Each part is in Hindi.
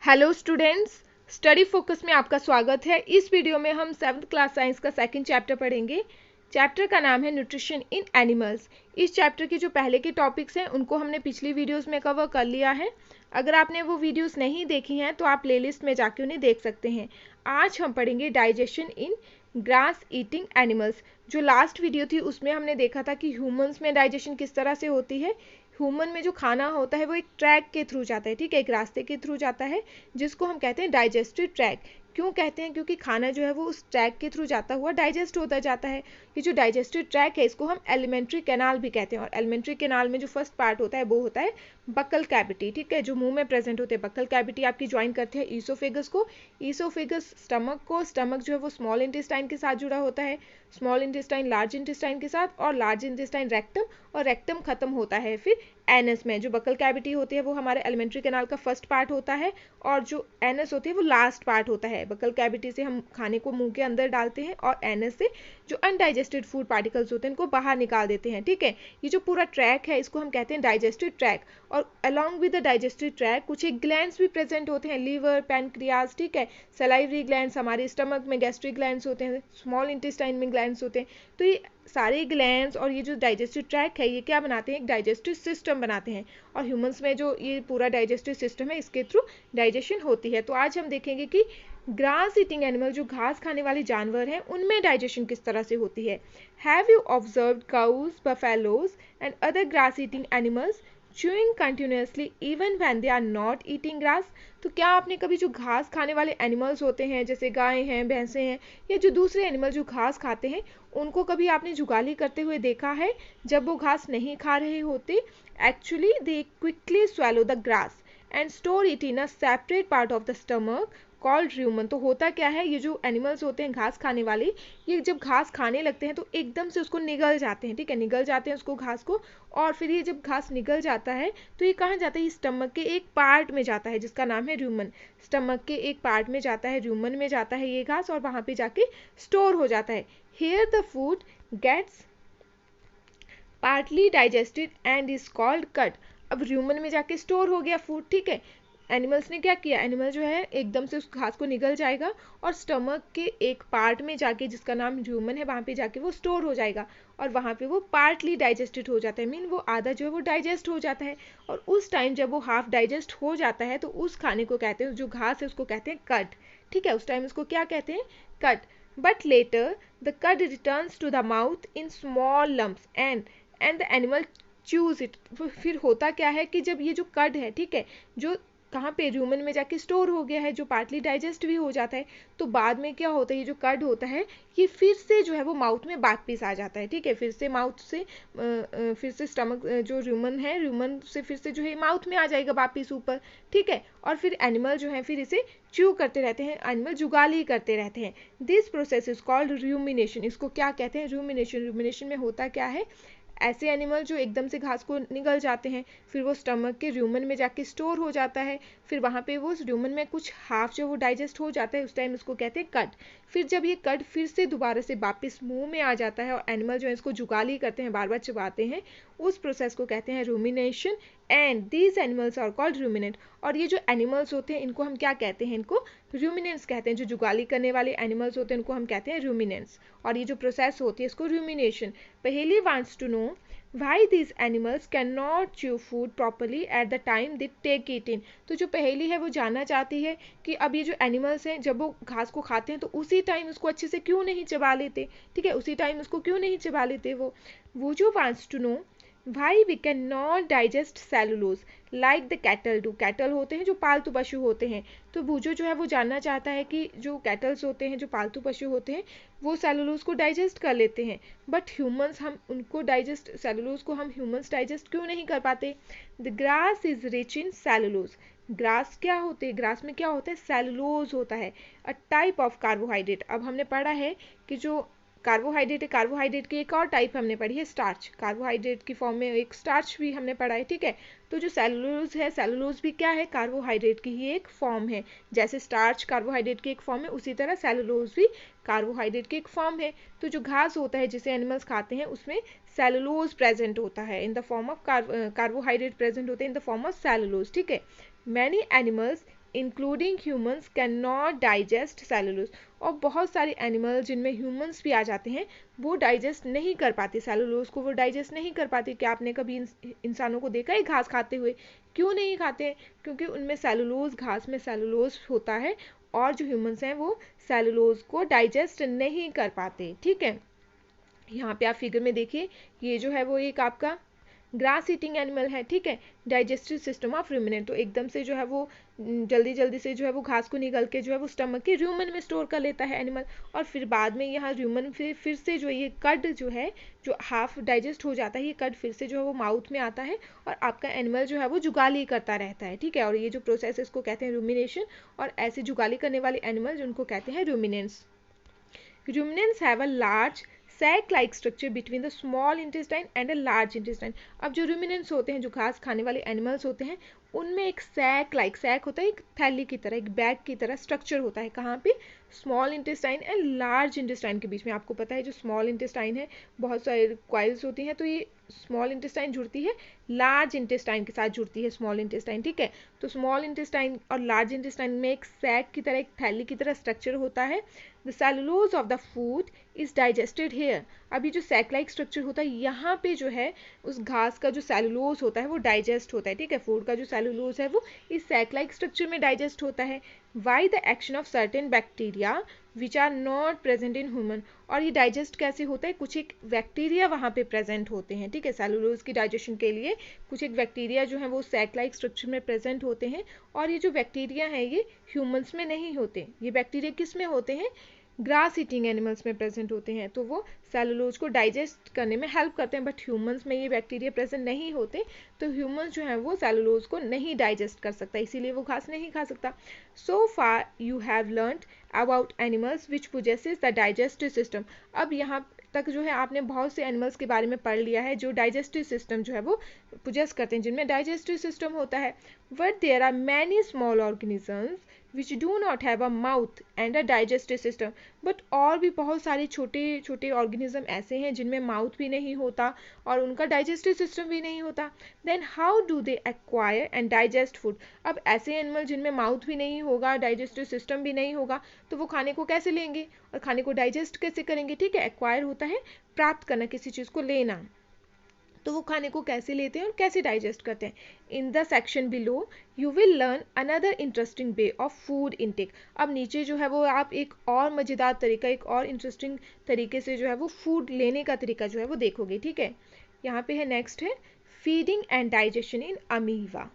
हेलो स्टूडेंट्स, स्टडी फोकस में आपका स्वागत है। इस वीडियो में हम 7th क्लास साइंस का सेकंड चैप्टर पढ़ेंगे। चैप्टर का नाम है न्यूट्रिशन इन एनिमल्स। इस चैप्टर के जो पहले के टॉपिक्स हैं उनको हमने पिछली वीडियोस में कवर कर लिया है। अगर आपने वो वीडियोस नहीं देखी हैं तो आप प्लेलिस्ट में जाके उन्हें देख सकते हैं। आज हम पढ़ेंगे डाइजेशन इन ग्रास ईटिंग एनिमल्स। जो लास्ट वीडियो थी उसमें हमने देखा था कि ह्यूमंस में डाइजेशन किस तरह से होती है। ह्यूमन में जो खाना होता है वो एक ट्रैक के थ्रू जाता है, ठीक है, एक रास्ते के थ्रू जाता है जिसको हम कहते हैं डाइजेस्टिव ट्रैक। क्यों कहते हैं? क्योंकि खाना जो है वो उस ट्रैक के थ्रू जाता हुआ डाइजेस्ट होता जाता है। ये जो डाइजेस्टिव ट्रैक है इसको हम एलिमेंट्री कैनाल भी कहते हैं। और एलिमेंट्री कैनाल में जो फर्स्ट पार्ट होता है वो होता है बक्कल कैविटी, ठीक है, जो मुंह में प्रेजेंट होते हैं। बक्कल कैविटी आपकी ज्वाइन करते हैं ईसोफेगस को, ईसोफेगस स्टमक को, स्टमक जो है वो स्मॉल इंटेस्टाइन के साथ जुड़ा होता है, स्मॉल इंटेस्टाइन लार्ज इंटेस्टाइन के साथ, और लार्ज इंटेस्टाइन रेक्टम, और रेक्टम खत्म होता है फिर एनस में। जो बक्कल कैविटी होती है वो हमारे एलिमेंट्री कैनाल का फर्स्ट पार्ट होता है, और जो एनस होती है वो लास्ट पार्ट होता है। बक्कल कैविटी से हम खाने को मुंह के अंदर डालते हैं और एनस से जो अनडाइजेस्टेड फूड पार्टिकल्स होते हैं इनको बाहर निकाल देते हैं, ठीक है। ये जो पूरा ट्रैक है इसको हम कहते हैं डाइजेस्टिव ट्रैक। और along with the digestive track कुछ एक ग्लैंड्स भी प्रेजेंट होते हैं, लीवर, पैनक्रियाज, ठीक है, सलाइवरी ग्लैंड्स, हमारे स्टमक में गैस्ट्रिक ग्लैंड्स होते हैं, स्मॉल इंटेस्टाइन में ग्लैंड्स होते हैं। तो ये सारे ग्लैंड्स और ये जो डाइजेस्टिव ट्रैक है ये क्या बनाते हैं? एक डाइजेस्टिव सिस्टम बनाते हैं। और ह्यूमंस में जो ये पूरा डाइजेस्टिव सिस्टम है इसके थ्रू डाइजेशन होती है। तो आज हम देखेंगे कि ग्रास ईटिंग एनिमल, जो घास खाने वाले जानवर हैं, उनमें डाइजेशन किस तरह से होती है। Have you observed cows, buffaloes and other grass eating animals chewing continuously even when they are not eating grass? तो क्या आपने कभी जो घास खाने वाले एनिमल्स होते हैं जैसे गाय हैं, भैंसे हैं, या जो दूसरे एनिमल जो घास खाते हैं उनको कभी आपने जुगाली करते हुए देखा है जब वो घास नहीं खा रहे होते? Actually they quickly swallow the grass and store it in a separate part of the stomach called र्यूमन। तो होता क्या है, ये जो एनिमल्स होते हैं घास खाने वाले, ये जब घास खाने लगते हैं तो एकदम से उसको निगल जाते हैं, ठीक है, निगल जाते हैं उसको घास को। और फिर ये जब घास निगल जाता है तो ये कहाँ जाता है? स्टमक के एक पार्ट में जाता है जिसका नाम है र्यूमन। स्टमक के एक पार्ट में जाता है, र्यूमन में जाता है ये घास, और वहाँ पे जाके स्टोर हो जाता है। Here the food gets partly digested and is called cud. अब र्यूमन में जाके स्टोर हो गया फूड, ठीक है। एनिमल्स ने क्या किया? एनिमल जो है एकदम से उस घास को निगल जाएगा और स्टमक के एक पार्ट में जाके जिसका नाम ह्यूमन है वहाँ पे जाके वो स्टोर हो जाएगा, और वहाँ पे वो पार्टली डाइजेस्टेड हो जाता है, मीन वो आधा जो है वो डाइजेस्ट हो जाता है। और उस टाइम जब वो हाफ डाइजेस्ट हो जाता है तो उस खाने को कहते हैं, जो घास है उसको कहते हैं कट, ठीक है। उस टाइम उसको क्या कहते हैं? Cud. But later the cud returns to the mouth in small lumps and the animal chews it. फिर होता क्या है कि जब ये जो कट है, ठीक है, जो कहाँ पे ह्यूमन में जाके स्टोर हो गया है, जो पार्टली डाइजेस्ट भी हो जाता है, तो बाद में क्या होता है, ये जो कर्ड होता है ये फिर से जो है वो माउथ में वापस आ जाता है, ठीक है। फिर से माउथ से फिर से स्टमक जो ह्यूमन है, ह्यूमन से फिर से जो है माउथ में आ जाएगा वापस ऊपर, ठीक है। और फिर एनिमल जो है फिर इसे च्यू करते रहते हैं, एनिमल जुगाली करते रहते हैं। This process is called rumination. इसको क्या कहते हैं? रूमिनेशन। रूमिनेशन में होता क्या है, ऐसे एनिमल जो एकदम से घास को निगल जाते हैं फिर वो स्टमक के र्यूमन में जाके स्टोर हो जाता है, फिर वहाँ पे वो र्यूमन में कुछ हाफ जो वो डाइजेस्ट हो जाता है, उस टाइम इसको कहते हैं कट। फिर जब ये कट फिर से दोबारा से वापस मुंह में आ जाता है और एनिमल जो है इसको जुगाली करते हैं, बार बार चबाते हैं, उस प्रोसेस को कहते हैं rumination. And these animals are called ruminant. और ये जो एनिमल्स होते हैं इनको हम क्या कहते हैं? इनको रूमिनेंट्स कहते हैं। जो जुगाली करने वाले एनिमल्स होते हैं इनको हम कहते हैं रूमिनेंट्स। और ये जो प्रोसेस होती है इसको rumination. Paheli wants to know why these animals cannot chew food properly at the time they take it in। तो जो पहेली है वो जानना चाहती है कि अब ये जो एनिमल्स हैं जब वो घास को खाते हैं तो उसी टाइम उसको अच्छे से क्यों नहीं चबा लेते, ठीक है, उसी टाइम उसको क्यों नहीं चबा लेते। वो जो wants to know why we cannot digest cellulose like the cattle do। Cattle होते हैं जो पालतू पशु होते हैं, तो भूजो जो है वो जानना चाहता है कि जो कैटल्स होते हैं, जो पालतू पशु होते हैं, वो सेलुलोज को डाइजेस्ट कर लेते हैं, बट ह्यूमंस हम उनको डाइजेस्ट, सेलुलोज को हम ह्यूमंस डाइजेस्ट क्यों नहीं कर पाते? The grass is rich in cellulose. Grass क्या होते हैं? ग्रास में क्या होता है? सेलुलोज होता है, अ टाइप ऑफ कार्बोहाइड्रेट। अब हमने पढ़ा है कि जो कार्बोहाइड्रेट है, कार्बोहाइड्रेट की एक और टाइप हमने पढ़ी है स्टार्च। कार्बोहाइड्रेट की फॉर्म में एक स्टार्च भी हमने पढ़ा है, ठीक है। तो जो सेलुलोज है, सेलुलोज भी क्या है? कार्बोहाइड्रेट की ही एक फॉर्म है। जैसे स्टार्च कार्बोहाइड्रेट की एक फॉर्म है उसी तरह सेलुलोज भी कार्बोहाइड्रेट की एक फॉर्म है। तो जो घास होता है जिसे एनिमल्स खाते हैं उसमें सेलुलोज प्रेजेंट होता है इन the form of carbohydrate present होते हैं in the form of cellulose, ठीक है। Many animals including humans can not digest cellulose. और बहुत सारे एनिमल जिनमें ह्यूमंस भी आ जाते हैं वो डाइजेस्ट नहीं कर पाते सेलुलोज को, वो डाइजेस्ट नहीं कर पाते। क्या आपने कभी इंसानों को देखा है घास खाते हुए? क्यों नहीं खाते हैं? क्योंकि उनमें सेलुलोज, घास में सेलुलोज होता है और जो ह्यूमंस हैं वो सेलुलोज को डाइजेस्ट नहीं कर पाते। ठीक है, यहाँ पे आप फिगर में देखिए, ये जो है वो एक आपका ग्रास ईटिंग एनिमल है। ठीक है, डाइजेस्टिव सिस्टम ऑफ रूमिनेंट, तो एकदम से जो है वो जल्दी जल्दी से जो है वो घास को निगल के जो है वो स्टमक के रूमन में स्टोर कर लेता है एनिमल, और फिर बाद में यहाँ रूमन फिर से जो ये कड जो है, जो हाफ डाइजेस्ट हो जाता है, ये कड फिर से जो है वो माउथ में आता है और आपका एनिमल जो है वो जुगाली करता रहता है। ठीक है, और ये जो प्रोसेस है इसको कहते हैं रूमिनेशन, और ऐसे जुगाली करने वाले एनिमल जिनको कहते हैं ruminants. Ruminants have a large sac-like structure between the small intestine and a large intestine। अब जो ruminants होते हैं, जो घास खाने वाले एनिमल्स होते हैं, उनमें एक सैक होता है, एक थैली की तरह, एक बैग की तरह स्ट्रक्चर होता है। कहाँ पे? Small intestine and large intestine के बीच में। आपको पता है जो स्मॉल इंटेस्टाइन है बहुत सारे क्वाइल्स होती हैं, तो ये स्मॉल इंटेस्टाइन जुड़ती है लार्ज इंटेस्टाइन के साथ, जुड़ती है स्मॉल इंटेस्टाइन। ठीक है, तो स्मॉल इंटेस्टाइन और लार्ज इंटेस्टाइन में एक सैक की तरह, एक थैली की तरह स्ट्रक्चर होता है। The cellulose of the food is digested here. अभी जो सैक लाइक स्ट्रक्चर होता है यहाँ पे जो है उस घास का जो सेलुलोज होता है वो डाइजेस्ट होता है। ठीक है, फूड का जो सेलुलोज है वो इस सैक लाइक स्ट्रक्चर में डाइजेस्ट होता है। By the action of certain bacteria which are not present in human. और ये डाइजेस्ट कैसे होता है? कुछ एक बैक्टीरिया वहाँ पे प्रेजेंट होते हैं। ठीक है, सेलुलोज की डाइजेशन के लिए कुछ एक बैक्टीरिया जो है वो सैक लाइक स्ट्रक्चर में प्रेजेंट होते हैं, और ये जो बैक्टीरिया हैं ये ह्यूमंस में नहीं होते। ये बैक्टीरिया किस में होते हैं? ग्रास ईटिंग एनिमल्स में प्रेजेंट होते हैं, तो वो सेलुलोज को डाइजेस्ट करने में हेल्प करते हैं। बट ह्यूमंस में ये बैक्टीरिया प्रेजेंट नहीं होते, तो ह्यूमंस जो है वो सेलुलोज को नहीं डाइजेस्ट कर सकता, इसीलिए वो घास नहीं खा सकता। So far you have learned about animals which possesses the digestive system. अब यहाँ तक जो है आपने बहुत से एनिमल्स के बारे में पढ़ लिया है जो डाइजेस्टिव सिस्टम जो है वो पोजेस करते हैं, जिनमें डाइजेस्टिव सिस्टम होता है। But there are many small organisms which do not have a mouth and a digestive system। But और भी बहुत सारे छोटे छोटे ऑर्गेनिज्म ऐसे हैं जिनमें माउथ भी नहीं होता और उनका डाइजेस्टिव सिस्टम भी नहीं होता। Then how do they acquire and digest food. अब ऐसे एनिमल जिनमें माउथ भी नहीं होगा, डाइजेस्टिव सिस्टम भी नहीं होगा, तो वो खाने को कैसे लेंगे और खाने को डाइजेस्ट कैसे करेंगे? ठीक है, एक्वायर होता है प्राप्त करना, किसी चीज़ को लेना, तो वो खाने को कैसे लेते हैं और कैसे डाइजेस्ट करते हैं। In the section below you will learn another interesting way of food intake. अब नीचे जो है वो आप एक और मज़ेदार तरीका, एक और इंटरेस्टिंग तरीके से जो है वो फूड लेने का तरीका जो है वो देखोगे। ठीक है, यहाँ पे है नेक्स्ट है feeding and digestion in amoeba.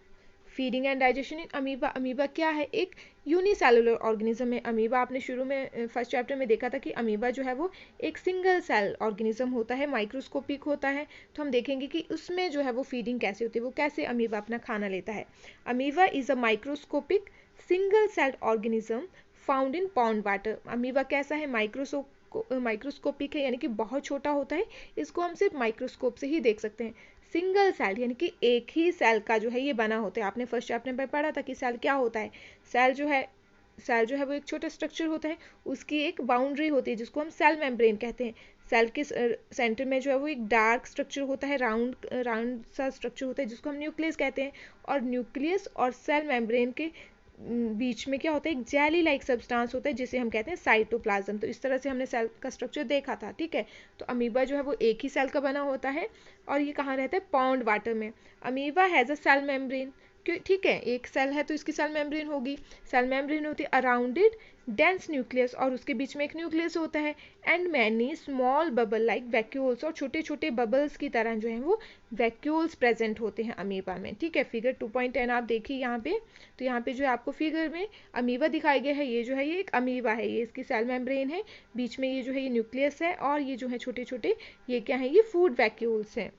Feeding and digestion in amoeba. Amoeba क्या है? एक यूनिसेलुलर ऑर्गेनिज्म है। अमीबा आपने शुरू में फर्स्ट चैप्टर में देखा था कि अमीबा जो है वो एक सिंगल सेल ऑर्गेनिज्म होता है, माइक्रोस्कोपिक होता है। तो हम देखेंगे कि उसमें जो है वो फीडिंग कैसे होती है, वो कैसे अमीबा अपना खाना लेता है। Amoeba is a microscopic single cell organism found in pond water. Amoeba कैसा है? माइक्रोस्कोपिक है, यानी कि बहुत छोटा होता है, इसको हम सिर्फ माइक्रोस्कोप से ही देख सकते हैं। सिंगल सेल यानी कि एक ही सेल का जो है ये बना होता है। आपने फर्स्ट चैप्टर में पढ़ा था कि सेल क्या होता है। सेल जो है वो एक छोटा स्ट्रक्चर होता है, उसकी एक बाउंड्री होती है जिसको हम सेल मेम्ब्रेन कहते हैं। सेल के सेंटर में जो है वो एक डार्क स्ट्रक्चर होता है, राउंड सा स्ट्रक्चर होता है जिसको हम न्यूक्लियस कहते हैं। और न्यूक्लियस और सेल मेम्ब्रेन के बीच में क्या होता है? एक जेली लाइक सब्सटेंस होता है जिसे हम कहते हैं साइटोप्लाज्म। तो इस तरह से हमने सेल का स्ट्रक्चर देखा था। ठीक है, तो अमीबा जो है वो एक ही सेल का बना होता है और ये कहाँ रहता है? पॉन्ड वाटर में। Amoeba has a cell membrane. क्यों? ठीक है, एक सेल है तो इसकी सेल मेम्ब्रेन होगी। सेल मेम्ब्रेन होती है अराउंडेड डेंस न्यूक्लियस, और उसके बीच में एक न्यूक्लियस होता है। And many small bubble like vacuoles, और छोटे छोटे बबल्स की तरह जो है वो वैक्यूल्स प्रेजेंट होते हैं अमीबा में। ठीक है, फिगर 2.10 आप देखिए यहाँ पे। तो यहाँ पे जो है आपको फिगर में अमीबा दिखाई गया है। ये जो है ये एक अमीबा है, ये इसकी सेल मेम्ब्रेन है, बीच में ये जो है ये न्यूक्लियस है, और ये जो है छोटे छोटे ये क्या है? ये फूड वैक्यूल्स हैं।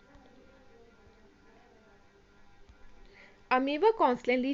Amoeba constantly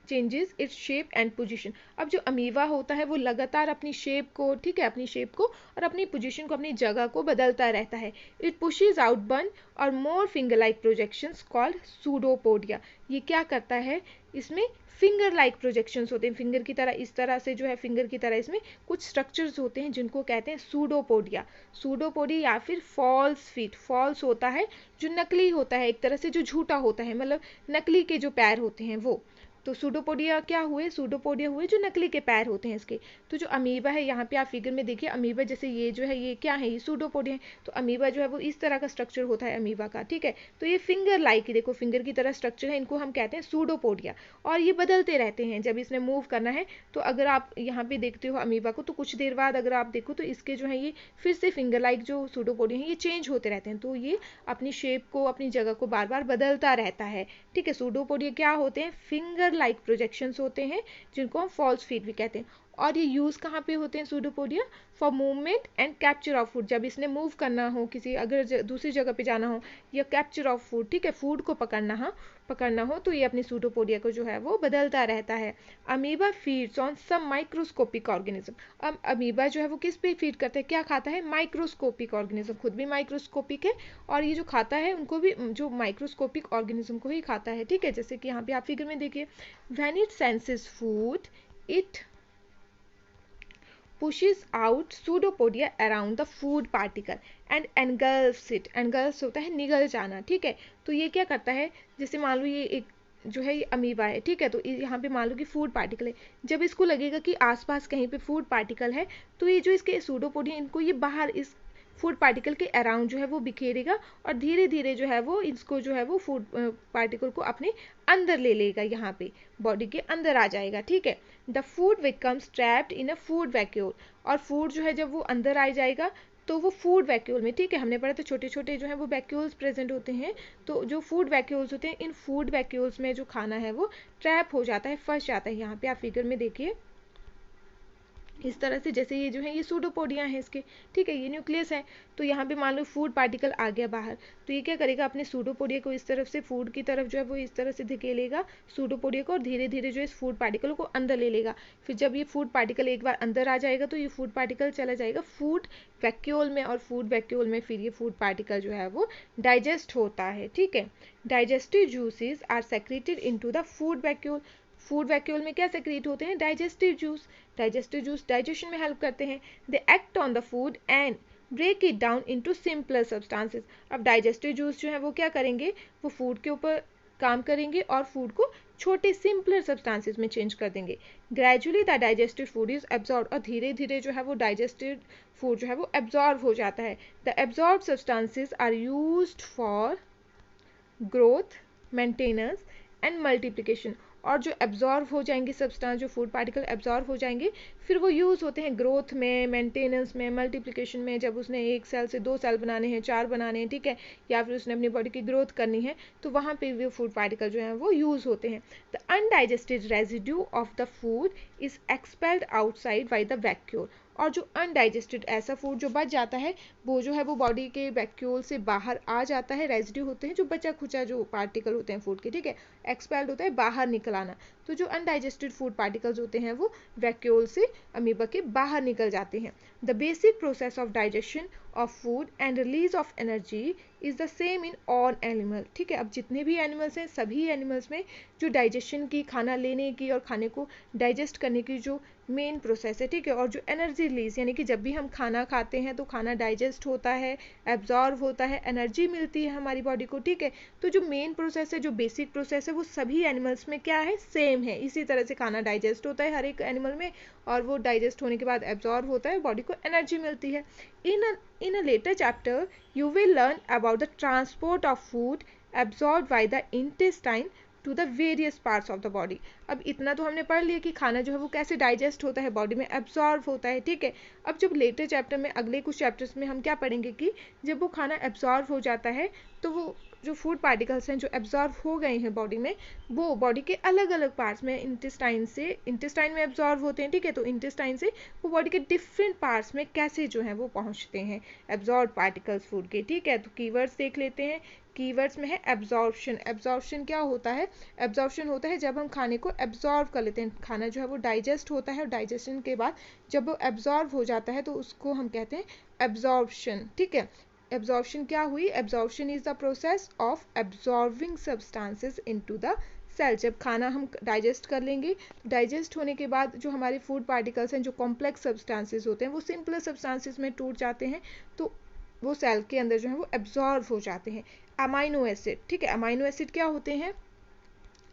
changes its shape and position. अब जो अमीबा होता है वो लगातार अपनी शेप को, ठीक है, अपनी शेप को और अपनी पोजीशन को, अपनी जगह को बदलता रहता है। It pushes out one or more finger like projections called pseudopodia. ये क्या करता है? इसमें फिंगर लाइक प्रोजेक्शंस होते हैं, फिंगर की तरह, इस तरह से जो है फिंगर की तरह इसमें कुछ स्ट्रक्चर्स होते हैं जिनको कहते हैं सूडोपोडिया। सूडोपोडिया या फिर फॉल्स फीट। फॉल्स होता है जो नकली होता है, एक तरह से जो झूठा होता है, मतलब नकली के जो पैर होते हैं वो। तो सूडोपोडिया क्या हुए, सूडोपोडिया हुए जो नकली के पैर होते हैं इसके। तो जो अमीबा है, यहाँ पे आप फिगर में देखिए अमीबा, जैसे ये जो है ये क्या है, ये सूडोपोडिया है। तो अमीबा जो है वो इस तरह का स्ट्रक्चर होता है अमीबा का, ठीक है। तो ये फिंगर लाइक, देखो फिंगर की तरह स्ट्रक्चर है, इनको हम कहते हैं सूडोपोडिया। और ये बदलते रहते हैं जब इसने मूव करना है। तो अगर आप यहाँ पे देखते हो अमीबा को, तो कुछ देर बाद अगर आप देखो तो इसके जो है ये फिर से फिंगर लाइक जो सूडोपोडिया है ये चेंज होते रहते हैं। तो ये अपनी शेप को, अपनी जगह को बार बार बदलता रहता है, ठीक है। सूडोपोडिया क्या होते हैं, फिंगर लाइक प्रोजेक्शंस होते हैं, जिनको हम फॉल्स फीट भी कहते हैं। और ये यूज कहाँ पे होते हैं pseudopodia, for movement and capture of food. जब इसने मूव करना हो, किसी अगर दूसरी जगह पे जाना हो, या कैप्चर ऑफ फूड, ठीक है, फूड को पकड़ना हो, तो ये अपनी सूडोपोडिया को जो है वो बदलता रहता है। Amoeba feeds on some microscopic organism. अब अमीबा जो है वो किस पे फीड करता है, क्या खाता है, माइक्रोस्कोपिक ऑर्गेनिज्म, खुद भी माइक्रोस्कोपिक है, और ये जो खाता है उनको भी, जो माइक्रोस्कोपिक ऑर्गेनिज्म को ही खाता है, ठीक है। जैसे कि यहाँ पे आप फिगर में देखिए, when it senses food it pushes out pseudopodia around the food particle and engulfs it। engulfs होता है निगल जाना, ठीक है। तो ये क्या करता है, जैसे मान लो ये एक जो है ये अमीबा है, ठीक है। तो यहाँ पे मान लो कि फूड पार्टिकल है, जब इसको लगेगा कि आसपास कहीं पे फूड पार्टिकल है, तो ये जो इसके सूडोपोडिया इनको ये बाहर इस फूड पार्टिकल के अराउंड जो है वो बिखेरेगा, और धीरे धीरे जो है वो इसको जो है वो फूड पार्टिकल को अपने अंदर ले लेगा, यहाँ पे बॉडी के अंदर आ जाएगा, ठीक है। The food becomes trapped in a food vacuole. और फूड जो है जब वो अंदर आ जाएगा तो वो फूड वैक्यूल में, ठीक है, हमने पढ़ा था छोटे छोटे जो है वो वैक्यूल्स प्रेजेंट होते हैं। तो जो फूड वैक्यूल्स होते हैं, इन फूड वैक्यूल्स में जो खाना है वो ट्रैप हो जाता है, फंस जाता है। यहाँ पे आप फिगर में देखिए इस तरह से, जैसे ये जो है ये सूडोपोडिया है इसके, ठीक है, ये न्यूक्लियस है। तो यहाँ पे मान लो फूड पार्टिकल आ गया बाहर, तो ये क्या करेगा, अपने सूडोपोडिया को इस तरफ से फूड की तरफ जो है वो इस तरह से धकेलेगा सूडोपोडिया को, और धीरे धीरे जो इस फूड पार्टिकल को अंदर ले लेगा। फिर जब ये फूड पार्टिकल एक बार अंदर आ जाएगा, तो ये फूड पार्टिकल चला जाएगा फूड वैक्यूल में, और फूड वैक्यूल में फिर ये फूड पार्टिकल जो है वो डाइजेस्ट होता है, ठीक है। Digestive juices are secreted into the food vacuole. Food vacuole में क्या सेक्रेट होते हैं, digestive juice. Digestive juice digestion में हेल्प करते हैं। They act on the food and break it down into simpler substances. अब डाइजेस्टिव जूस जो है वो क्या करेंगे, वो फूड के ऊपर काम करेंगे और फूड को छोटे सिंपलर सब्सटेंसेस में चेंज कर देंगे। Gradually the digested food is absorb. और धीरे धीरे जो है वो डाइजेस्टेड फूड जो है वो एब्जॉर्ब हो जाता है। The absorb substances are used for growth, maintenance and multiplication. और जो एब्जॉर्व हो जाएंगे सब्सटेंस, जो फूड पार्टिकल एब्जॉर्व हो जाएंगे, फिर वो यूज़ होते हैं ग्रोथ में, मेंटेनेंस में, मल्टीप्लिकेशन में। जब उसने एक सेल से 2 सेल बनाने हैं, 4 बनाने हैं, ठीक है, या फिर उसने अपनी बॉडी की ग्रोथ करनी है, तो वहाँ पे वो फूड पार्टिकल जो है वो यूज़ होते हैं। The undigested residue of the food is expelled outside by the vacuole. और जो अनडाइजेस्टेड ऐसा फूड जो बच जाता है, वो जो है वो बॉडी के वैक्यूल से बाहर आ जाता है। रेजिड्यू होते हैं जो बचा खुचा जो पार्टिकल होते हैं फूड के, ठीक है, एक्सपेल्ड होता है बाहर निकल आना। तो जो अनडाइजेस्टेड फूड पार्टिकल्स होते हैं वो वैक्यूल से अमीबा के बाहर निकल जाते हैं। The basic process of digestion of food and release of energy is the same in all animal, ठीक है। अब जितने भी एनिमल्स हैं, सभी एनिमल्स में जो डाइजेशन की, खाना लेने की और खाने को डाइजेस्ट करने की जो मेन प्रोसेस है, ठीक है, और जो एनर्जी रिलीज, यानी कि जब भी हम खाना खाते हैं तो खाना डाइजेस्ट होता है, एब्जॉर्व होता है, एनर्जी मिलती है हमारी बॉडी को, ठीक है। तो जो मेन प्रोसेस है, जो बेसिक प्रोसेस है, वो सभी एनिमल्स में क्या है, सेम है। इसी तरह से खाना डाइजेस्ट होता है हर एक एनिमल में, और वो डाइजेस्ट होने के बाद एब्जॉर्व होता है, बॉडी को एनर्जी मिलती है। In a later chapter, you will learn about the transport of food absorbed by the intestine to the various parts of the body। अब इतना तो हमने पढ़ लिया कि खाना जो है वो कैसे डाइजेस्ट होता है, बॉडी में एब्जॉर्व होता है, ठीक है। अब जब लेटर चैप्टर में, अगले कुछ चैप्टर्स में हम क्या पढ़ेंगे कि जब वो खाना एब्जॉर्व हो जाता है, तो वो जो फूड पार्टिकल्स हैं जो एब्जॉर्व हो गए हैं बॉडी में, वो बॉडी के अलग अलग पार्ट्स में, इंटेस्टाइन में एब्जॉर्व होते हैं, ठीक है। तो इंटेस्टाइन से वो बॉडी के डिफरेंट पार्ट्स में कैसे जो है वो पहुंचते हैं एब्जॉर्व पार्टिकल्स फूड के, ठीक है। तो कीवर्ड्स देख लेते हैं। कीवर्ड्स में है एब्जॉर्प्शन। एब्जॉर्प्शन क्या होता है, एब्जॉर्प्शन होता है जब हम खाने को एब्जॉर्व कर लेते हैं, खाना जो है वो डाइजेस्ट होता है, और डाइजेशन के बाद जब वो एब्जॉर्व हो जाता है तो उसको हम कहते हैं एब्जॉर्प्शन, ठीक है। एब्जॉर्प्शन क्या हुई, absorption is the process of absorbing substances into the cell. जब खाना हम डाइजेस्ट कर लेंगे, डाइजेस्ट होने के बाद जो हमारे फूड पार्टिकल्स हैं, जो कॉम्प्लेक्स सब्सटेंसेस होते हैं, वो सिंपलर सब्सटेंसेस में टूट जाते हैं, तो वो सेल के अंदर जो है वो एब्जॉर्व हो जाते हैं। अमाइनो एसिड, ठीक है, अमाइनो एसिड क्या होते हैं,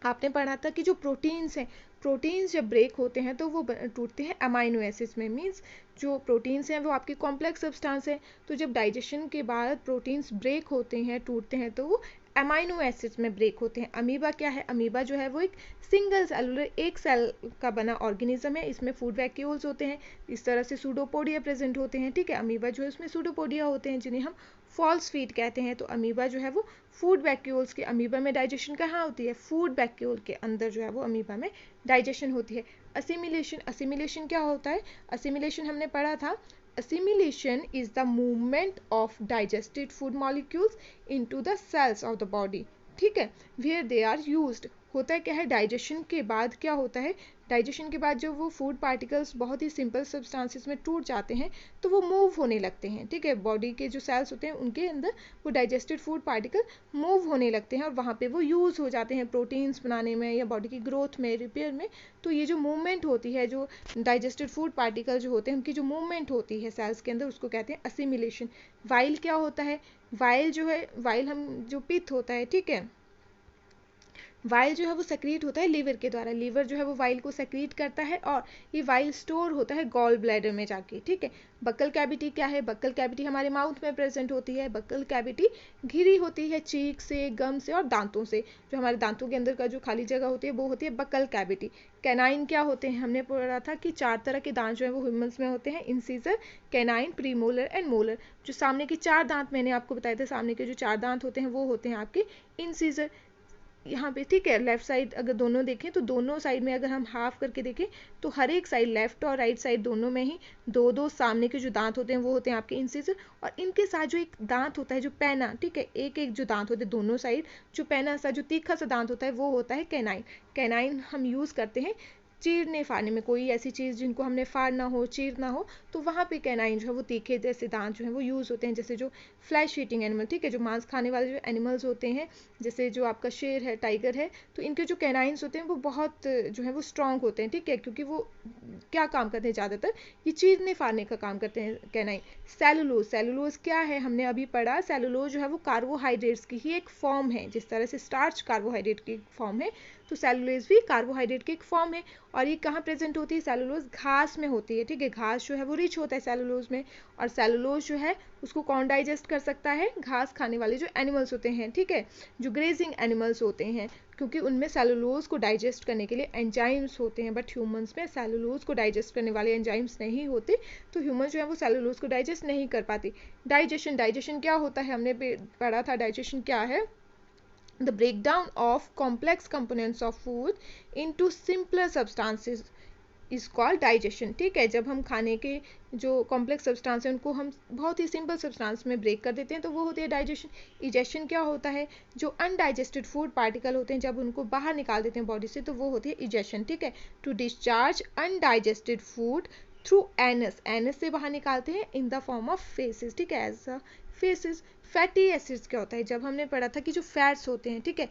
आपने पढ़ा था कि जो प्रोटीन्स हैं, प्रोटीन्स जब ब्रेक होते हैं तो वो टूटते हैं अमाइनो एसिड्स में। मीन्स जो प्रोटीन्स हैं वो आपकी कॉम्प्लेक्स सब्सटेंस है, तो जब डाइजेशन के बाद प्रोटीन्स ब्रेक होते हैं, टूटते हैं, तो वो अमाइनो एसिड्स में ब्रेक होते हैं। अमीबा क्या है? अमीबा जो है वो एक सिंगल सेलुलर, एक सेल का बना ऑर्गेनिज्म है। इसमें फूड वैक्यूल्स होते हैं, इस तरह से सूडोपोडिया प्रेजेंट होते हैं, ठीक है। अमीबा जो है उसमें सूडोपोडिया होते हैं जिन्हें हम फॉल्स फीट कहते हैं। तो अमीबा जो है वो फूड वैक्यूल्स के, अमीबा में डाइजेशन कहाँ होती है? फूड वैक्यूल के अंदर जो है वो अमीबा में डाइजेशन होती है। असिमिलेशन, असिमिलेशन क्या होता है? असिमिलेशन हमने पढ़ा था, assimilation is the movement of digested food molecules into the cells of the body, ठीक है, where they are used। होता है क्या है? डाइजेशन के बाद क्या होता है? डाइजेशन के बाद जो वो फूड पार्टिकल्स बहुत ही सिंपल सब्सटेंसेस में टूट जाते हैं तो वो मूव होने लगते हैं, ठीक है। बॉडी के जो सेल्स होते हैं उनके अंदर वो डाइजेस्टेड फूड पार्टिकल मूव होने लगते हैं और वहाँ पे वो यूज़ हो जाते हैं प्रोटीन्स बनाने में या बॉडी की ग्रोथ में, रिपेयर में। तो ये जो मूवमेंट होती है, जो डाइजेस्टेड फूड पार्टिकल जो होते हैं उनकी जो मूवमेंट होती है सेल्स के अंदर, उसको कहते हैं असिमिलेशन। वाइल क्या होता है? वाइल जो है, वाइल हम जो पित्त होता है, ठीक है, वाइल जो है वो सेक्रीट होता है लीवर के द्वारा। लीवर जो है वो वाइल को सेक्रीट करता है और ये वाइल स्टोर होता है गॉल ब्लैडर में जाके, ठीक है। बक्कल कैविटी क्या है? बक्कल कैविटी हमारे माउथ में प्रेजेंट होती है। बक्कल कैविटी घिरी होती है चीक से, गम से और दांतों से। जो हमारे दांतों के अंदर का जो खाली जगह होती है वो होती है बक्कल कैविटी। कैनाइन क्या होते हैं? हमने पढ़ा था कि 4 तरह के दांत जो है वो ह्यूमंस में होते हैं, incisor, canine, premolar and molar. जो सामने के 4 दांत मैंने आपको बताए थे, सामने के जो 4 दांत होते हैं वो होते हैं आपके इंसीजर यहाँ पे, ठीक है। लेफ्ट साइड अगर दोनों देखें तो दोनों साइड में अगर हम हाफ करके देखें तो हर एक साइड, लेफ्ट और राइट साइड दोनों में ही दो दो सामने के जो दांत होते हैं वो होते हैं आपके इंसिजर। और इनके साथ जो एक दांत होता है जो पैना, ठीक है, एक एक जो दांत होते हैं दोनों साइड, जो पैना सा जो तीखा सा दांत होता है वो होता है कैनाइन। कैनाइन हम यूज़ करते हैं चीरने फाड़ने में, कोई ऐसी चीज़ जिनको हमने फाड़ना हो, चीरना हो, तो वहाँ पे कैनाइन जो है वो तीखे जैसे दांत जो है वो यूज़ होते हैं। जैसे जो फ्लैश ईटिंग एनिमल, ठीक है, जो मांस खाने वाले जो एनिमल्स होते हैं, जैसे जो आपका शेर है, टाइगर है, तो इनके जो कैनाइन्स होते हैं वो बहुत जो है वो स्ट्रॉन्ग होते हैं, ठीक है, क्योंकि वो क्या काम करते हैं? ज़्यादातर ये चीरने फाड़ने का काम करते हैं कैनाइन। सेलुलोज, सेलुलोज क्या है? हमने अभी पढ़ा, सेलुलोज जो है वो कार्बोहाइड्रेट्स की ही एक फॉर्म है। जिस तरह से स्टार्च कार्बोहाइड्रेट की फॉर्म है, तो सेलुलोज भी कार्बोहाइड्रेट की एक फॉर्म है। और ये कहाँ प्रेजेंट होती है? सेलुलोज घास में होती है, ठीक है। घास जो है वो रिच होता है सेलुलोज में। और सेलुलोज जो है उसको कौन डाइजेस्ट कर सकता है? घास खाने वाले जो एनिमल्स होते हैं, ठीक है, जो ग्रेजिंग एनिमल्स होते हैं, क्योंकि उनमें सेलुलोज को डाइजेस्ट करने के लिए एंजाइम्स होते हैं। बट ह्यूमंस में सेलुलोज को डाइजेस्ट करने वाले एंजाइम्स नहीं होते, तो ह्यूमन जो है वो सेलुलोज को डाइजेस्ट नहीं कर पाते। डाइजेशन, डाइजेशन क्या होता है? हमने पढ़ा था डाइजेशन क्या है? The breakdown of complex components of food into simpler substances is called digestion, ठीक है। जब हम खाने के जो कॉम्प्लेक्स सब्सटेंस है उनको हम बहुत ही सिंपल सब्सटेंस में ब्रेक कर देते हैं तो वो होती है डाइजेशन। इजेशन क्या होता है? जो अनडाइजेस्टेड फूड पार्टिकल होते हैं जब उनको बाहर निकाल देते हैं बॉडी से तो वो होती है इजेशन, ठीक है। To discharge undigested food through anus, anus से बाहर निकालते हैं in the form of faeces, ठीक है, as a faeces. Fatty acids क्या होता है? जब हमने पढ़ा था कि जो फैट्स होते हैं, ठीक है,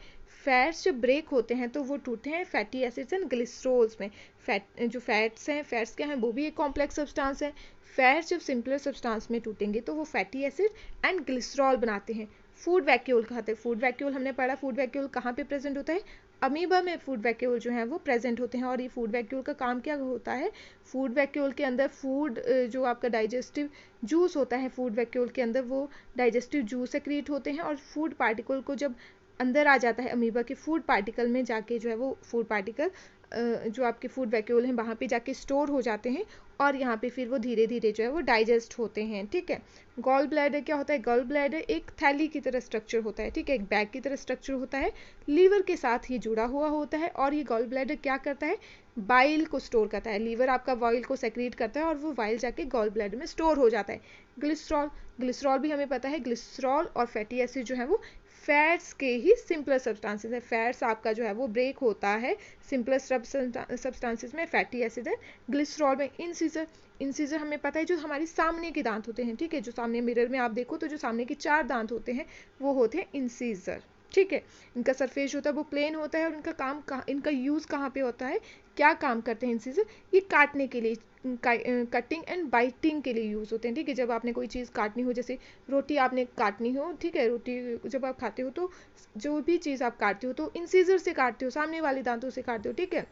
फैट्स जब ब्रेक होते हैं तो वो टूटते हैं फैटी एसिड्स एंड ग्लिसरॉल्स में। फैट जो फैट्स हैं, फैट्स क्या हैं? वो भी एक कॉम्प्लेक्स सब्सटेंस है। फैट्स जब सिंपलर सब्सटेंस में टूटेंगे तो वो फैटी एसिड एंड ग्लिसरॉल बनाते हैं। फूड वैक्यूल कहते हैं। फूड वैक्यूल हमने पढ़ा, फूड वैक्यूल कहाँ पे प्रेजेंट होता है? अमीबा में फूड वैक्यूल जो है वो प्रेजेंट होते हैं। और ये फूड वैक्यूल का काम क्या होता है? फूड वैक्यूल के अंदर फूड जो आपका डाइजेस्टिव जूस होता है, फूड वैक्यूल के अंदर वो डाइजेस्टिव जूस सेक्रीट होते हैं और फूड पार्टिकल को जब अंदर आ जाता है अमीबा के फूड पार्टिकल में जाके जो है वो फूड पार्टिकल जो आपके फूड वैक्यूल हैं वहाँ पे जाके स्टोर हो जाते हैं और यहाँ पे फिर वो धीरे धीरे जो है वो डाइजेस्ट होते हैं, ठीक है। गॉल ब्लैडर क्या होता है? गॉल ब्लैडर एक थैली की तरह स्ट्रक्चर होता है, ठीक है, एक बैग की तरह स्ट्रक्चर होता है, लीवर के साथ ये जुड़ा हुआ होता है। और ये गॉल ब्लैडर क्या करता है? बाइल को स्टोर करता है। लीवर आपका बाइल को सेक्रीट करता है और वो बाइल जाके गॉल ब्लैडर में स्टोर हो जाता है। ग्लिसरॉल, ग्लिसरॉल भी हमें पता है, ग्लिसरॉल और फैटी एसिड जो है वो फैट्स के ही सिंपलर सब्सटेंसेस है। फैट्स आपका जो है वो ब्रेक होता है सिंपलर सब्सटेंसेस में, फैटी एसिड है। ग्लिसरॉल में इंसिजर, इंसिजर हमें पता है जो हमारे सामने के दांत होते हैं, ठीक है, जो सामने मिरर में आप देखो तो जो सामने के 4 दांत होते हैं वो होते हैं इंसिजर। ठीक है। इनका सरफेस जो होता है वो प्लेन होता है और इनका यूज़ कहाँ पे होता है, क्या काम करते हैं इंसिजर, ये काटने के लिए, कटिंग एंड बाइटिंग के लिए यूज़ होते हैं। ठीक है, जब आपने कोई चीज़ काटनी हो, जैसे रोटी आपने काटनी हो, ठीक है, रोटी जब आप खाते हो तो जो भी चीज़ आप काटते हो तो इंसिजर से काटते हो, सामने वाले दांतों से काटते हो। ठीक है,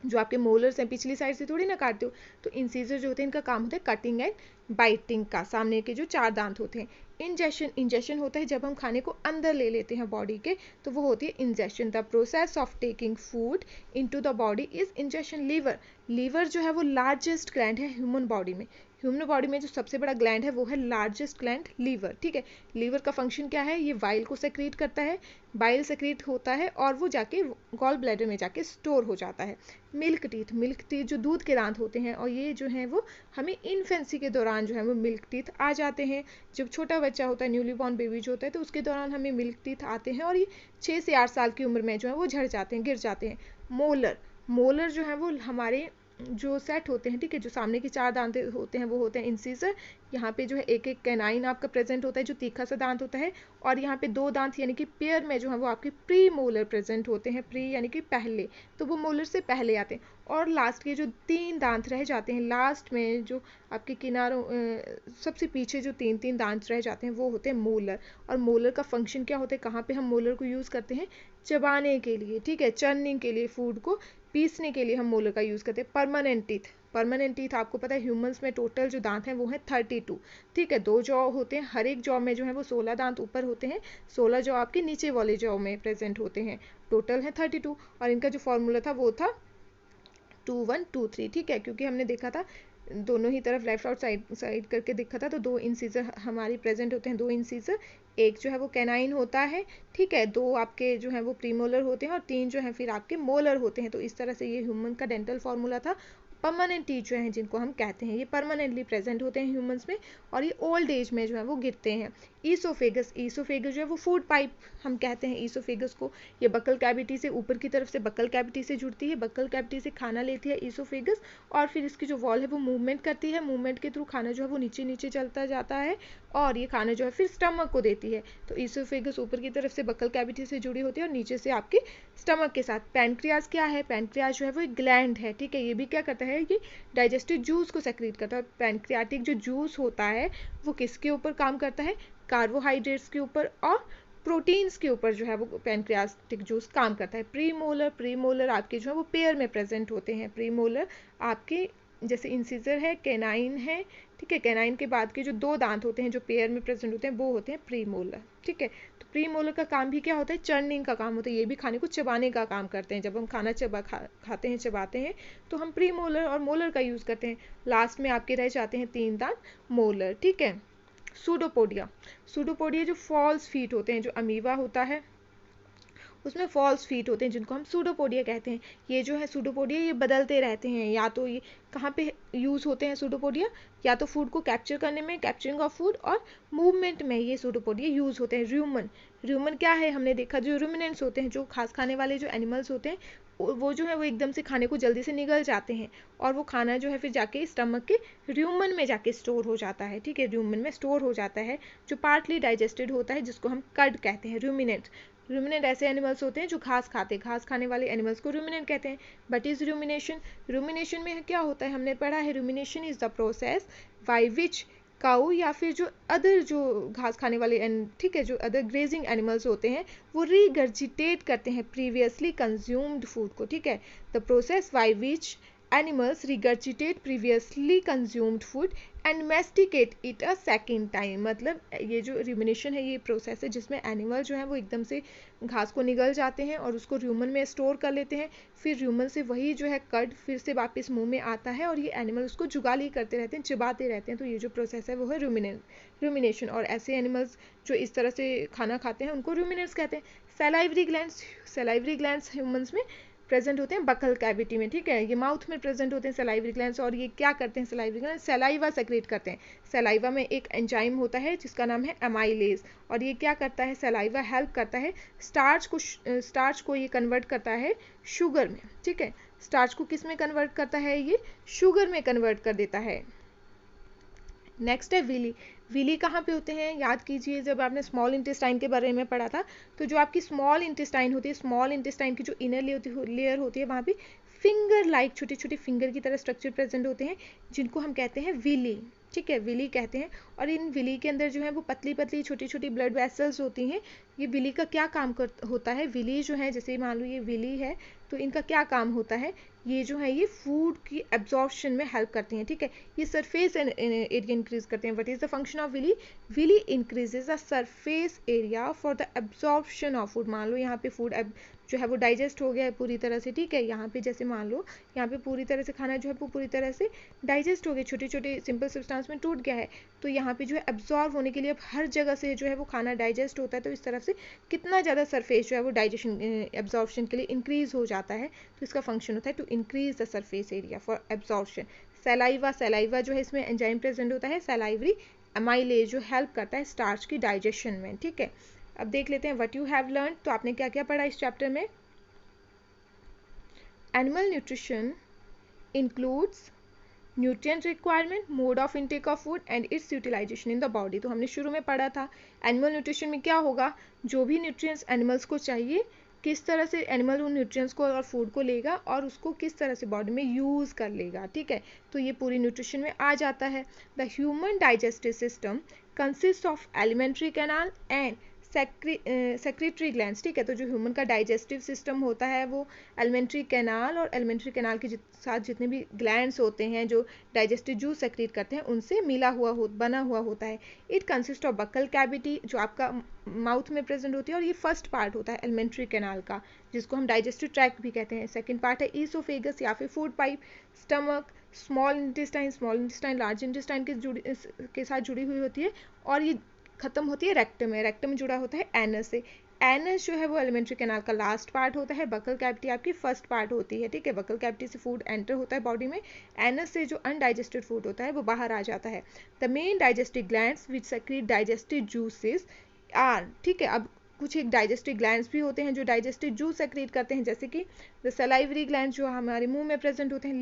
जो आपके मोलर्स हैं पिछली साइड से थोड़ी ना काटते हो। तो इंसीजर जो होते हैं इनका काम होता है कटिंग एंड बाइटिंग का, सामने के जो 4 दांत होते हैं। इंजेशन होता है जब हम खाने को अंदर ले लेते हैं बॉडी के, तो वो होती है ingestion. The process of taking food into the body is ingestion. Liver जो है वो लार्जेस्ट ग्लैंड है ह्यूमन बॉडी में। ह्यूमन बॉडी में जो सबसे बड़ा ग्लैंड है वो है लार्जेस्ट ग्लैंड लीवर। ठीक है, लीवर का फंक्शन क्या है, ये बाइल को सेक्रेट करता है, बाइल सेक्रेट होता है और वो जाके गॉल ब्लैडर में जाके स्टोर हो जाता है। मिल्क टीथ जो दूध के दांत होते हैं, और ये जो है वो हमें इन्फेंसी के दौरान जो है वो मिल्क टीथ आ जाते हैं। जब छोटा बच्चा होता है, न्यूली बॉर्न बेबी जो होता है, तो उसके दौरान हमें मिल्क टीथ आते हैं और ये 6 से 8 साल की उम्र में जो है वो झड़ जाते हैं, गिर जाते हैं। मोलर जो है वो हमारे जो सेट होते हैं, ठीक है, जो सामने के 4 दांत होते हैं वो होते हैं इंसीजर। यहाँ पे जो है एक कैनाइन आपका प्रेजेंट होता है जो तीखा सा दांत होता है, और यहाँ पे 2 दांत यानी कि पेयर में जो है वो आपके प्री मोलर प्रेजेंट होते हैं। प्री यानी कि पहले, तो वो मोलर से पहले आते हैं। और लास्ट के जो 3 दांत रह जाते हैं लास्ट में, जो आपके किनारों सबसे पीछे जो 3 दांत रह जाते हैं वो होते हैं मोलर। और मोलर का फंक्शन क्या होता है, कहाँ पे हम मोलर को यूज़ करते हैं, चबाने के लिए। ठीक है, चर्निंग के लिए, फूड को पीसने के लिए हम मोलर का यूज़ करते हैं। परमानेंट टीथ आपको पता है ह्यूमंस में टोटल जो दांत हैं वो हैं 32। ठीक है, 2 जॉ होते हैं, हर एक जॉ में जो है वो 16 दांत ऊपर होते हैं, 16 जॉ आपके नीचे वाले जॉ में प्रेजेंट होते हैं। टोटल है 32, और इनका जो फॉर्मूला था वो था 2123। ठीक है, क्योंकि हमने देखा था दोनों ही तरफ लेफ्ट आउट साइड करके देखा था, तो 2 इंसीजर हमारी प्रेजेंट होते हैं, 2 इंसीजर। एक जो है वो कैनाइन होता है, ठीक है, 2 आपके जो है वो प्रीमोलर होते हैं, और 3 जो है फिर आपके मोलर होते हैं। तो इस तरह से ये ह्यूमन का डेंटल फार्मूला था। परमानेंट टीथ जो हैं जिनको हम कहते हैं, ये परमानेंटली प्रेजेंट होते हैं ह्यूमंस में, और ये ओल्ड एज में जो है वो गिरते हैं। ईसोफेगस जो है वो फूड पाइप हम कहते हैं ईसोफेगस को। ये बकल कैविटी से, ऊपर की तरफ से बकल कैविटी से जुड़ती है, बकल कैविटी से खाना लेती है ईसोफेगस, और फिर इसकी जो वॉल है वो मूवमेंट करती है, मूवमेंट के थ्रू खाना जो है वो नीचे नीचे चलता जाता है, और ये खाना जो है फिर स्टमक को देती है। तो ईसोफेगस ऊपर की तरफ से बकल कैविटी से जुड़ी होती है, और नीचे से आपके स्टमक के साथ। पैनक्रियाज क्या है, पैनक्रियाज जो है वो एक ग्लैंड है। ठीक है, ये भी क्या करता है, ये डाइजेस्टिव जूस को सेक्रेट करता है। पैनक्रियाटिक जो जूस होता है वो किसके ऊपर काम करता है, कार्बोहाइड्रेट्स के ऊपर और प्रोटीन्स के ऊपर जो है वो पैनक्रियाटिक जूस काम करता है। प्रीमोलर आपके जो है वो पेयर में प्रेजेंट होते हैं। प्रीमोलर आपके जैसे इंसिजर है, कैनाइन है, ठीक है, कैनाइन के बाद के जो 2 दांत होते हैं जो पेयर में प्रेजेंट होते हैं वो होते हैं प्रीमोलर। ठीक है, तो प्रीमोलर का काम भी क्या होता है, चर्निंग का काम होता है। ये भी खाने को चबाने का काम करते हैं। जब हम खाना खाते हैं, चबाते हैं, तो हम प्रीमोलर और मोलर का यूज़ करते हैं। लास्ट में आपके रह जाते हैं 3 दांत, मोलर। ठीक है, सूडोपोडिया जो फॉल्स फीट होते हैं, जो अमीबा होता है उसमें फॉल्स फीट होते हैं जिनको हम सूडोपोडिया कहते हैं। ये जो है सूडोपोडिया, ये बदलते रहते हैं। या तो ये कहाँ पे यूज़ होते हैं सूडोपोडिया, या तो फूड को कैप्चर करने में, कैप्चरिंग ऑफ फूड, और मूवमेंट में ये सूडोपोडिया यूज़ होते हैं। र्यूमन क्या है, हमने देखा जो रूमिनेंट्स होते हैं, जो घास खाने वाले जो एनिमल्स होते हैं, वो जो है वो एकदम से खाने को जल्दी से निगल जाते हैं, और वो खाना जो है फिर जाके स्टमक के र्यूमन में जाके स्टोर हो जाता है। ठीक है, र्यूमन में स्टोर हो जाता है, जो पार्टली डाइजेस्टेड होता है, जिसको हम कड कहते हैं। रूमिनेंट ऐसे एनिमल्स होते हैं जो घास खाने वाले एनिमल्स को रूमिनेंट कहते हैं। बट इज रूमिनेशन में क्या होता है, हमने पढ़ा है, rumination is the process by which cow या फिर जो अदर जो घास खाने वाले ठीक है, जो अदर ग्रेजिंग एनिमल्स होते हैं, वो रीगर्जिटेट करते हैं प्रीवियसली कंज्यूम्ड फूड को। ठीक है, the process by which animals regurgitate previously consumed food and masticate it a second time। मतलब ये जो rumination है, ये प्रोसेस है जिसमें एनिमल जो है वो एकदम से घास को निगल जाते हैं और उसको र्यूमन में स्टोर कर लेते हैं। फिर र्यूमन से वही जो है कड फिर से वापस मुंह में आता है, और ये एनिमल उसको जुगाली करते रहते हैं, चिबाते रहते हैं। तो ये जो प्रोसेस है वो है रूमिनेशन। और ऐसे एनिमल्स जो इस तरह से खाना खाते हैं उनको रूमिनेट्स कहते हैं। सैलाइवरी ग्लैंड्स ह्यूमंस में प्रेजेंट होते हैं बकल कैविटी में। ठीक है, ये माउथ में प्रेजेंट होते हैं सलाइवरी ग्लैंड्स, और ये क्या करते हैं, सलाइवरी ग्लैंड्स सलाइवा सेक्रेट करते हैं। सलाइवा में एक एंजाइम होता है जिसका नाम है एमाइलेज, और ये क्या करता है, सलाइवा हेल्प करता है स्टार्च को ये कन्वर्ट करता है शुगर में। ठीक है, स्टार्च को किस में कन्वर्ट करता है, ये शुगर में कन्वर्ट कर देता है। नेक्स्ट है विली। विली कहाँ पे होते हैं, याद कीजिए जब आपने स्मॉल इंटेस्टाइन के बारे में पढ़ा था, तो जो आपकी स्मॉल इंटेस्टाइन होती है, स्मॉल इंटेस्टाइन की जो इनर लेयर होती है, वहाँ पे फिंगर लाइक छोटे छोटे फिंगर की तरह स्ट्रक्चर प्रेजेंट होते हैं, जिनको हम कहते हैं विली, ठीक है, विली कहते हैं। और इन विली के अंदर जो है वो पतली पतली छोटी छोटी ब्लड वेसल्स होती हैं। ये विली का क्या काम होता है, विली जो है, जैसे मान लो ये विली है, तो इनका क्या काम होता है, ये जो है ये फूड की एब्जॉर्प्शन में हेल्प करती हैं, ठीक है। ये सरफेस एरिया इंक्रीज करते हैं। What is the function of villi, villi increases the surface area for the absorption of food. मान लो यहाँ पे फूड जो है वो डाइजेस्ट हो गया है पूरी तरह से, ठीक है, यहाँ पे जैसे मान लो यहाँ पे पूरी तरह से खाना जो है वो पूरी तरह से डाइजेस्ट हो गया, छोटे छोटे सिंपल सब्सटेंस में टूट गया है, तो यहाँ पे जो है एब्जॉर्व होने के लिए अब हर जगह से जो है वो खाना डाइजेस्ट होता है, तो इस तरफ से कितना ज़्यादा सरफेस जो है वो डाइजेशन एब्जॉर्प्शन के लिए इंक्रीज हो जाता है, तो इसका फंक्शन होता है to increase the surface area for absorption. Saliva जो है इसमें एंजाइम प्रेजेंट होता है, सलाइवरी अमाइलेज, जो हेल्प करता है स्टार्च की डाइजेशन में, ठीक है। अब देख लेते हैं व्हाट यू हैव लर्न, तो आपने क्या क्या पढ़ा इस चैप्टर में। Animal nutrition includes nutrient requirement, mode of intake of food and its utilisation in the body. तो हमने शुरू में पढ़ा था एनिमल न्यूट्रिशन में क्या होगा, जो भी न्यूट्रिएंट्स एनिमल्स को चाहिए, किस तरह से एनिमल उन न्यूट्रिएंट्स को और फूड को लेगा और उसको किस तरह से बॉडी में यूज़ कर लेगा, ठीक है, तो ये पूरी न्यूट्रिशन में आ जाता है। The human digestive system consist of alimentary canal and secretary glands, ठीक है, तो जो ह्यूमन का डाइजेस्टिव सिस्टम होता है वो एलिमेंट्री कैनाल और एलिमेंट्री कैनाल के साथ जितने भी ग्लैंड्स होते हैं जो डाइजेस्टिव जूस सेक्रेट करते हैं उनसे बना हुआ होता है। It consist of buccal cavity, जो आपका माउथ में प्रेजेंट होती है, और ये फर्स्ट पार्ट होता है एलिमेंट्री कैनाल का, जिसको हम डाइजेस्टिव ट्रैक्ट भी कहते हैं। सेकेंड पार्ट है ईसोफेगस या फिर food pipe, stomach, small intestine large intestine के साथ जुड़ी हुई होती है, और ये खत्म होती है रेक्टम में, रेक्टम में जुड़ा होता है एनस से। एनस जो है वो एलिमेंट्री कैनाल का लास्ट पार्ट होता है, बकल कैविटी आपकी फर्स्ट पार्ट होती है, ठीक है, बकल कैविटी से फूड एंटर होता है बॉडी में, एनस से जो अनडाइजेस्टेड फूड होता है वो बाहर आ जाता है। The main digestive glands which secrete digestive juices are, ठीक है, अब कुछ एक डाइजेस्टिव ग्लैंड्स भी होते हैं जो डाइजेस्टिव जूस सेक्रेट करते हैं, जैसे कि द सलाइवरी ग्लैंड जो हमारे मुंह में प्रेजेंट होते हैं,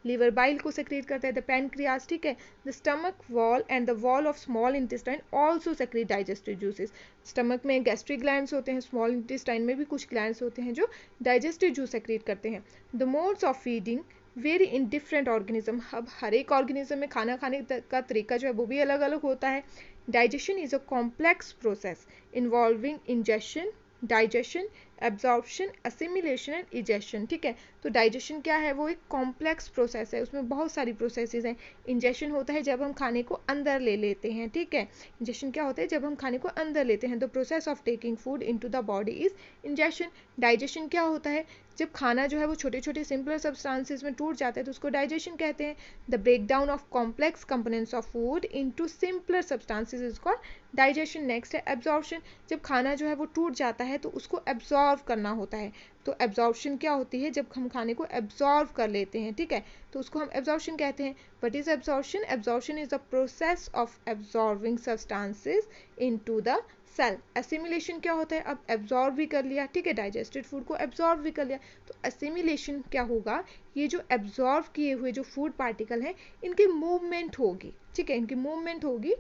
लीवर बाइल को सेक्रेट करता है, द पैनक्रियास, ठीक है, the stomach wall and the wall of small intestine also secrete digestive juices. Stomach में गैस्ट्रिक ग्लैंड्स होते हैं, स्मॉल इंटेस्टाइन में भी कुछ ग्लैंड्स होते हैं जो डाइजेस्टिव जूस सेक्रेट करते हैं। The modes of feeding very in different organism, अब हर एक ऑर्गेनिज्म में खाना खाने का तरीका जो है वो भी अलग अलग होता है। Digestion is a complex process involving ingestion, digestion, absorption, assimilation and egestion, ठीक है, तो डाइजेशन क्या है, वो एक कॉम्प्लेक्स प्रोसेस है, उसमें बहुत सारी प्रोसेसेस हैं। इंजेशन होता है जब हम खाने को अंदर ले लेते हैं, ठीक है, इंजेशन क्या होता है जब हम खाने को अंदर लेते हैं। The process of taking food into the body is ingestion. Digestion क्या होता है, जब खाना जो है वो छोटे छोटे सिंपलर सब्सटेंसेस में टूट जाता है तो उसको डाइजेशन कहते हैं। The break down of complex components of food into simpler substances is called digestion. Next है एब्जॉर्प्शन, जब खाना जो है वो टूट जाता है तो उसको एब्जॉर्व करना होता है, तो एब्जॉर्प्शन क्या होती है, जब हम खाने को एब्जॉर्व कर लेते हैं, ठीक है, तो उसको हम एब्जॉर्प्शन कहते हैं। What is absorption, absorption is the process of absorbing substances into the cell. Assimilation क्या होता है, अब एब्जॉर्व भी कर लिया, ठीक है, डाइजेस्टेड फूड को एब्जॉर्व भी कर लिया, तो एसिमिलेशन क्या होगा, ये जो एब्जॉर्व किए हुए जो फूड पार्टिकल हैं इनकी मूवमेंट होगी, ठीक है, इनकी मूवमेंट होगी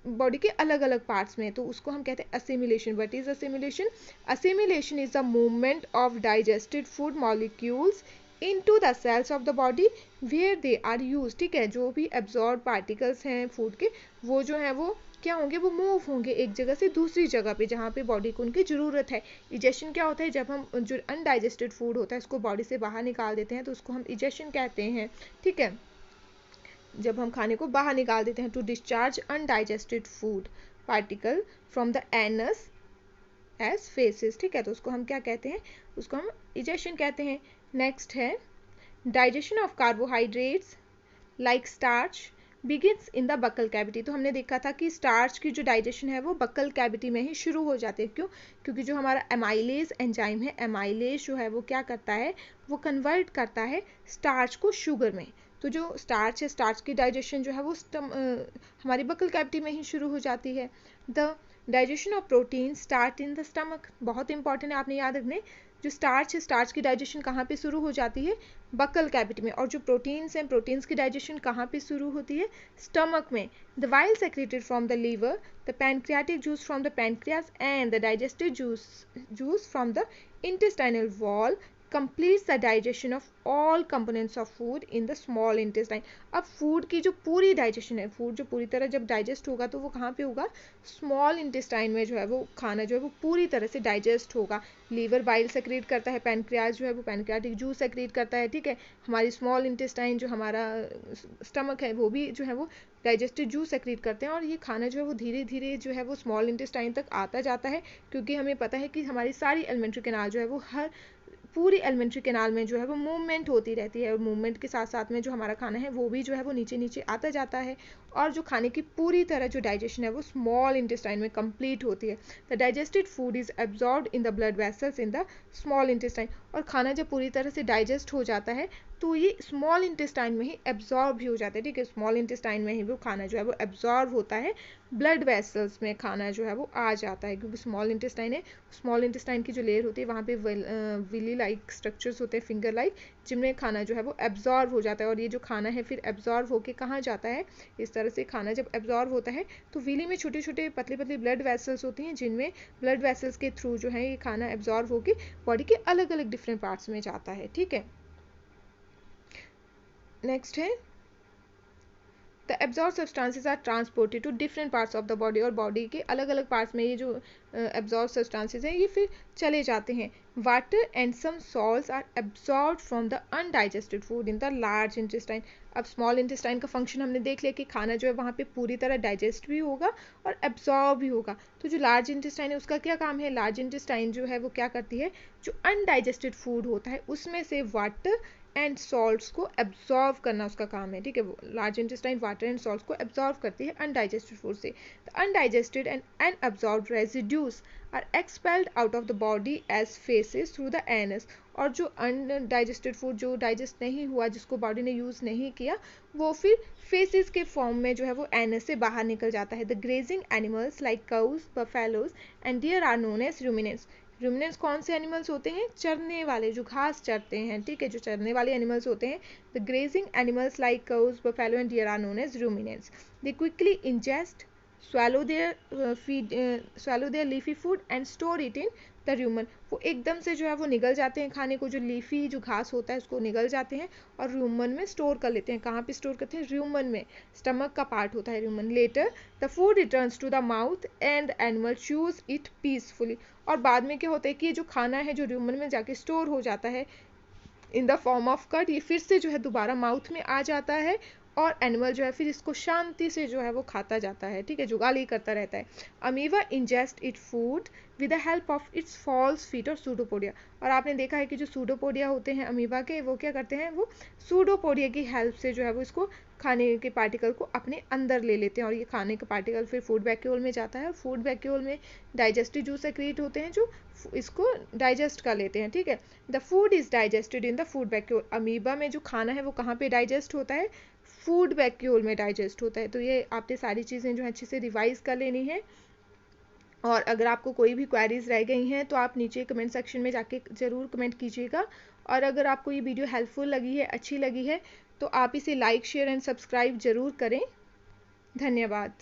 बॉडी के अलग अलग पार्ट्स में, तो उसको हम कहते हैं assimilation. What is assimilation, assimilation is the movement of digested food molecules into the cells of the body where they are used, ठीक है, जो भी एब्जॉर्ब पार्टिकल्स हैं फूड के वो जो है वो क्या होंगे, वो मूव होंगे एक जगह से दूसरी जगह पे जहाँ पे बॉडी को उनकी ज़रूरत है। इजेशन क्या होता है, जब हम जो अनडाइजेस्टेड फूड होता है उसको बॉडी से बाहर निकाल देते हैं तो उसको हम इजेशन कहते हैं, ठीक है, जब हम खाने को बाहर निकाल देते हैं। To discharge undigested food particle from the anus as faeces, ठीक है, तो उसको हम क्या कहते हैं, उसको हम इजेशन कहते हैं। नेक्स्ट है digestion of carbohydrates like starch begins in the buccal cavity. तो हमने देखा था कि स्टार्च की जो डाइजेशन है वो बकल कैविटी में ही शुरू हो जाते हैं। क्यों, क्योंकि जो हमारा एमाइलेज एंजाइम है, एमाइलेज जो है वो क्या करता है, वो कन्वर्ट करता है स्टार्च को शुगर में। तो जो स्टार्च है, स्टार्च की डाइजेशन जो है वो हमारी बकल कैविटी में ही शुरू हो जाती है। The digestion of protein start in the stomach, बहुत इंपॉर्टेंट है, आपने याद रखने, जो स्टार्च है, स्टार्च की डाइजेशन कहाँ पे शुरू हो जाती है? बकल कैविटी में। और जो प्रोटीन्स हैं, प्रोटीन्स की डाइजेशन कहाँ पे शुरू होती है? स्टमक में। The bile secreted from the liver, the pancreatic juice from the pancreas and the digestive juice from the intestinal wall completes the digestion of all components of food in the small intestine। अब फूड की जो पूरी डाइजेशन है, फूड जो पूरी तरह जब डाइजेस्ट होगा तो वो कहाँ पे होगा? स्मॉल इंटेस्टाइन में जो है वो खाना जो है वो पूरी तरह से डाइजेस्ट होगा। लीवर बाइल सेक्रेट करता है, पैनक्रियाज जो है वो पैनक्रियाटिक जूस सेक्रेट करता है, ठीक है। हमारी स्मॉल इंटेस्टाइन जो हमारा स्टमक है वो भी जो है वो डाइजेस्टिव जूस सेक्रेट करते हैं, और ये खाना जो है वो धीरे धीरे जो है वो स्मॉल इंटेस्टाइन तक आता जाता है, क्योंकि हमें पता है कि हमारी सारी एलिमेंट्री कैनाल जो है वो हर पूरी एलिमेंट्री कैनाल में जो है वो मूवमेंट होती रहती है, और मूवमेंट के साथ साथ में जो हमारा खाना है वो भी जो है वो नीचे नीचे आता जाता है, और जो खाने की पूरी तरह जो डाइजेशन है वो स्मॉल इंटेस्टाइन में कंप्लीट होती है। The digested food is absorbed in the blood vessels in the small intestine. और खाना जब पूरी तरह से डाइजेस्ट हो जाता है तो ये स्मॉल इंटेस्टाइन में ही एब्जॉर्ब भी हो जाता है, ठीक है। स्मॉल इंटेस्टाइन में ही वो खाना जो है वो एब्जॉर्ब होता है, ब्लड वेसल्स में खाना जो है वो आ जाता है, क्योंकि स्मॉल इंटेस्टाइन है। स्मॉल इंटेस्टाइन की जो लेयर होती है वहाँ पे विली लाइक स्ट्रक्चर्स होते हैं, फिंगर लाइक, जिनमें खाना जो है वो एब्जॉर्ब हो जाता है, और ये जो खाना है फिर एब्जॉर्ब होके कहाँ जाता है? इस तरह से खाना जब एब्जॉर्ब होता है तो विली में छोटे छोटे पतले पतले ब्लड वेसल्स होती हैं, जिनमें ब्लड वेसल्स के थ्रू जो है ये खाना एब्जॉर्ब होके बॉडी के अलग अलग डिफरेंट पार्ट्स में जाता है, ठीक है। नेक्स्ट है the absorb substances are transported to different parts of the body. और बॉडी के अलग अलग पार्ट्स में ये जो एब्जॉर्ब सब्सटेंसेस हैं ये फिर चले जाते हैं। Water and some salts are absorbed from the undigested food in the large intestine. अब स्मॉल इंटेस्टाइन का फंक्शन हमने देख लिया कि खाना जो है वहाँ पे पूरी तरह डाइजेस्ट भी होगा और एब्जॉर्ब भी होगा। तो जो लार्ज इंटेस्टाइन है उसका क्या काम है? लार्ज इंटेस्टाइन जो है वो क्या करती है? जो अनडाइजेस्टेड फूड होता है उसमें से वाटर एंड सॉल्ट्स को एब्जॉर्व करना उसका काम है, ठीक है। Large intestine water and salts को एब्जॉर्व करती है अनडाइजेस्टेड फूड से। The undigested and unabsorbed residues are expelled out of the body as faeces through the anus. और जो अनडाइजेस्टेड फूड जो डाइजेस्ट नहीं हुआ, जिसको बॉडी ने यूज़ नहीं किया, वो फिर फेसेस के फॉर्म में जो है वो एनस से बाहर निकल जाता है। The grazing animals like cows, buffaloes and deer are known as ruminants. Ruminants कौन से एनिमल्स होते हैं? चरने वाले, जो घास चरते हैं, ठीक है, जो चरने वाले एनिमल्स होते हैं। The grazing animals like cows, buffalo and deer are known as ruminants. They quickly ingest, swallow their leafy food and store it in the rumen। वो एकदम से जो है वो निगल जाते हैं खाने को, जो लीफी जो घास होता है उसको निगल जाते हैं और रूमन में स्टोर कर लेते हैं। कहाँ पे स्टोर करते हैं? रूमन में, स्टमक का पार्ट होता है rumen. Later the food returns to the mouth and the animal chews it peacefully. और बाद में क्या होता है कि ये जो खाना है जो रूमन में जाके स्टोर हो जाता है इन द फॉर्म ऑफ कट, ये फिर से जो है दोबारा माउथ में आ जाता है, और एनिमल जो है फिर इसको शांति से जो है वो खाता जाता है, ठीक है, जुगाली करता रहता है। Amoeba ingest it food with the help of its false feet और सूडोपोडिया। और आपने देखा है कि जो सूडोपोडिया होते हैं अमीबा के, वो क्या करते हैं? वो सूडोपोडिया की हेल्प से जो है वो इसको खाने के पार्टिकल को अपने अंदर ले लेते हैं, और ये खाने का पार्टिकल फिर फूड वैक्यूल में जाता है, और फूड वैक्यूल में डाइजेस्टिव जूस सेक्रेट होते हैं जो इसको डाइजेस्ट कर लेते हैं, ठीक है। The food is digested in the food vacuole. Amoeba में जो खाना है वो कहाँ पे डाइजेस्ट होता है? फूड वैक्यूल में डाइजेस्ट होता है। तो ये आपने सारी चीज़ें जो है अच्छे से रिवाइज कर लेनी है, और अगर आपको कोई भी क्वेरीज रह गई हैं तो आप नीचे कमेंट सेक्शन में जाके ज़रूर कमेंट कीजिएगा। और अगर आपको ये वीडियो हेल्पफुल लगी है, अच्छी लगी है, तो आप इसे लाइक, शेयर एंड सब्सक्राइब ज़रूर करें। धन्यवाद।